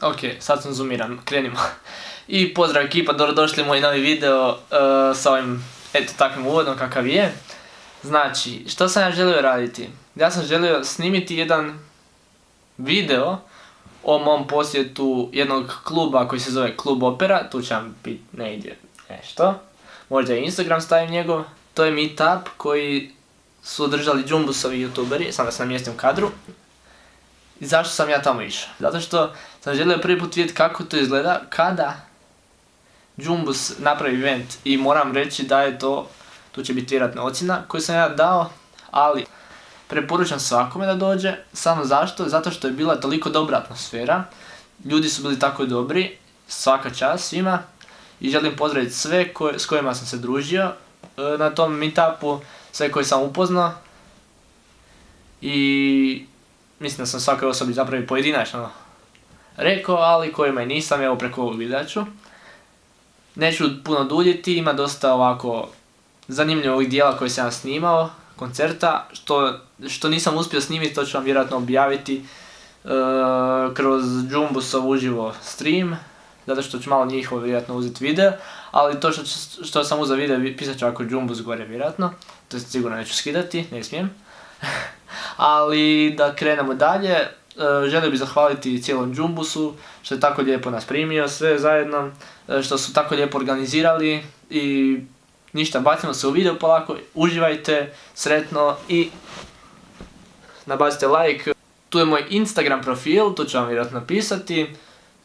Ok, sad sam zoomiran, krenimo. I pozdrav ekipa, dobrodošli u moj novi video sa ovim, eto, takvim uvodom kakav je. Znači, što sam ja želio raditi? Ja sam želio snimiti jedan video o mom posjetu jednog kluba koji se zove Klub Opera. Tu će vam biti negdje nešto. Možda i Instagram stavim njegov. To je meetup koji su održali Džumbusovi youtuberi, sam da se namjestim u kadru. I zašto sam ja tamo išao? Zato što sam želio prvi put vidjeti kako to izgleda kada Džumbus napravi event i moram reći da je to, tu će biti vjerojatno ocjena koju sam ja dao, ali preporučam svakome da dođe. Samo zašto? Zato što je bila toliko dobra atmosfera, ljudi su bili tako dobri, svaka čast svima i želim pozdraviti sve s kojima sam se družio na tom meetupu, sve koje sam upoznao i mislim da sam svakoj osobi zapravo i pojedinačno rekao, ali kojima i nisam, evo preko ovog videa ću. Neću puno duljiti, ima dosta ovako zanimljivog dijela koje sam ja snimao, koncerta, što nisam uspio snimiti, to ću vam vjerojatno objaviti kroz Džumbusov uživo stream, zato što ću malo njihovo vjerojatno uzeti video, ali to što sam uzeo video pisat ću ako Džumbus gore vjerojatno, to sigurno neću skidati, ne smijem. Ali da krenemo dalje, želio bih zahvaliti cijelom Džumbusu što je tako lijepo nas primio sve zajedno, što su tako lijepo organizirali i ništa, bacimo se u video polako, uživajte, sretno i nabacite like. Tu je moj Instagram profil, tu ću vam vjerojatno napisati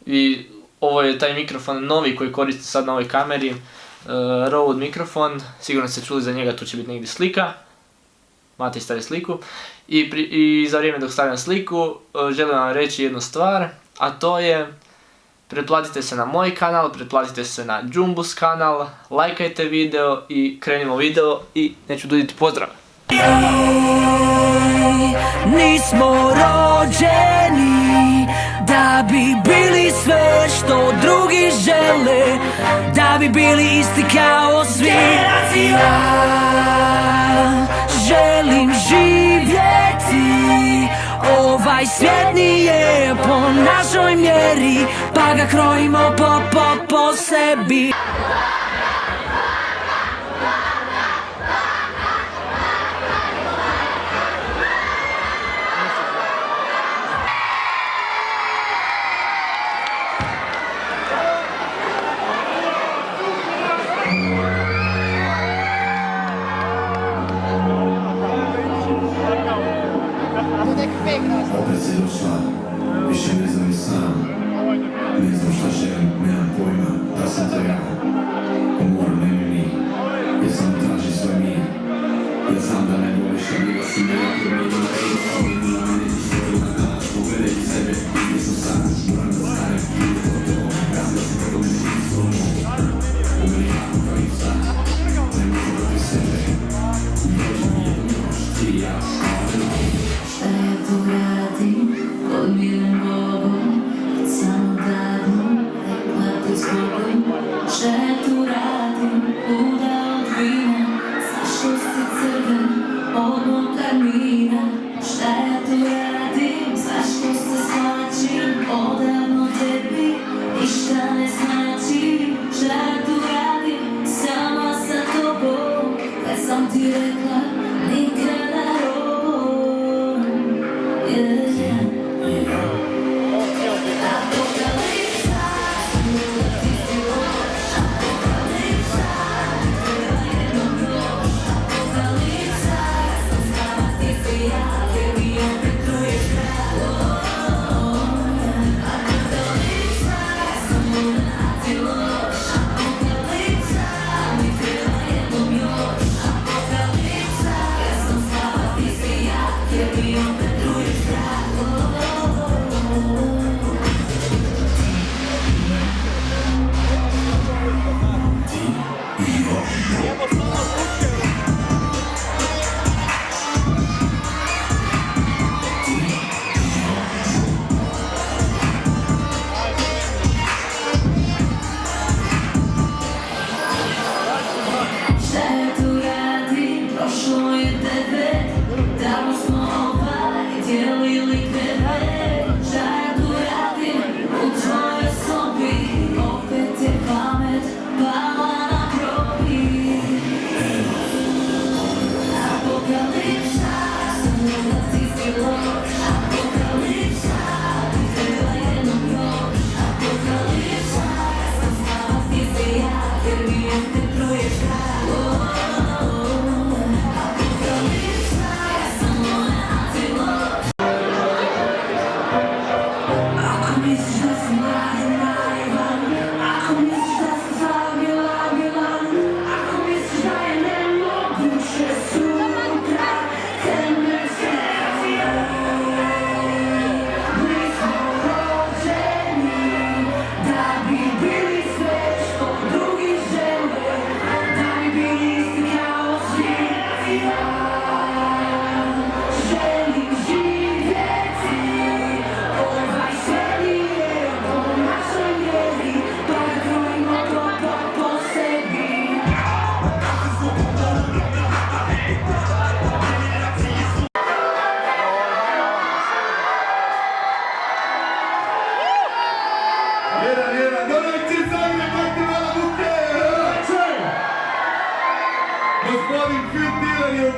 i ovo je taj mikrofon novi koji koristim sad na ovoj kameri, Rode mikrofon, sigurno ste čuli za njega, tu će biti negdje slika. Mate staviti sliku i za vrijeme dok stavljam sliku želim vam reći jednu stvar, a to je pretplatite se na moj kanal, pretplatite se na Džumbus kanal, lajkajte video i krenimo video i neću duljiti, pozdrav! Nismo rođeni da bi bili sve što drugi žele, da bi bili isti kao svi. Ja želim živjeti, ovaj svijet nije po našoj mjeri, pa ga krojimo po sebi. Opet si došla, više ne znam i sam. Ne znam šta želim, nemam pojma, da sam to ja. Umor ne mi, jer sam traži svoj mir. Jer znam da ne voliš kad bila si me ja promijenila. Ej, bila mene ti što druga daš, pogledaj ti sebe, gdje sam sad, moram da stanem, ide to to. Znam da si kako mene ti slomo, umri jako kao i sad. Ne mogu protiv sebe, dođi mi jedno još, ti i ja, šta ja tu radim, pod milim Bogom, već samo davno, rekla ti zbogom. Šta ja tu radim, luda od vina, zašto si crven, od mog karmina. Šta ja tu radim, zašto se slačim, odavno tebi ništa ne znači. Šta ja tu radim, sama sa tobom, kad sam ti rekla, nikada robom. Yeah.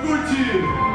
kući!